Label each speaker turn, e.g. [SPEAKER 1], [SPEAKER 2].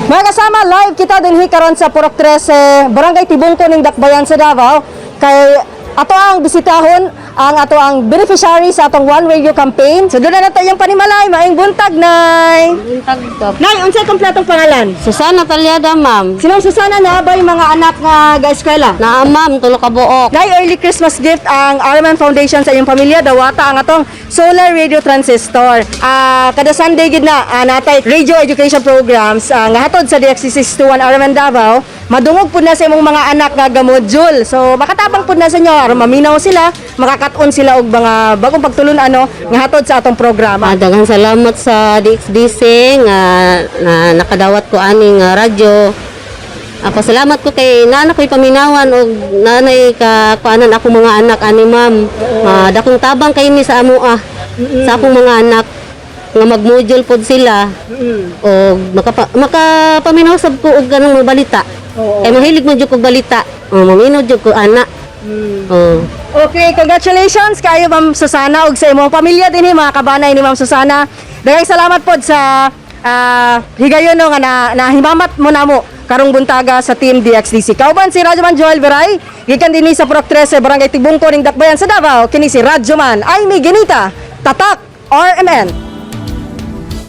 [SPEAKER 1] Mga kasama, live kita din karon sa Purok 13, Barangay Tibungko ning Dakbayan sa Davao. Kay ato ang bisitahon ang ato ang beneficiary sa atong One Radio campaign. So doon na nato yung panimalay, maing buntag, Nay.
[SPEAKER 2] Buntag to.
[SPEAKER 1] Nay, unsay kompletong pangalan?
[SPEAKER 2] Susana Talyada, ma'am.
[SPEAKER 1] Sinong Susana na ba yung mga anak nga ga-eskwela?
[SPEAKER 2] Naa, ma'am, tulo ka buok.
[SPEAKER 1] Nay, early Christmas gift ang Arman Foundation sa iyong pamilya. Dawata ang atong solar radio transistor. Kada Sunday gid na natay radio education programs nga hatod sa DXC621 Arman Davao. Madungog pud na sa imong mga anak nga ga-module. So makatabang pud na sa inyo aron maminaw sila, makakaton sila og mga bagong pagtulon nga hatod sa atong programa.
[SPEAKER 2] Daghang salamat sa DXDC nga nakadawat ko aning radyo. Ako salamat ko kay nana ko'y paminawan og nanay ka kuanan ako mga anak ani ma'am. Dakong tabang kay ni sa amo sa akong mga anak nga mag-module pod sila. Og makapaminaw sab ko og ganung mga balita. Kay mahilig man jud kog balita. Maminaw jud ko anak.
[SPEAKER 1] Okay, congratulations kayo Ma'am Susana ug sa imong pamilya dinhi mga kabanay ni Ma'am Susana. Daghang salamat pod sa higayon no nga nahimamat mo namo karong buntaga sa Team DXDC. Kauban si Radyoman Joel Veray, gikan dinhi sa Purok 13, Barangay Tibungko ning Dakbayan sa Davao. Kini si Radyoman ay may ginita, tatak RMN.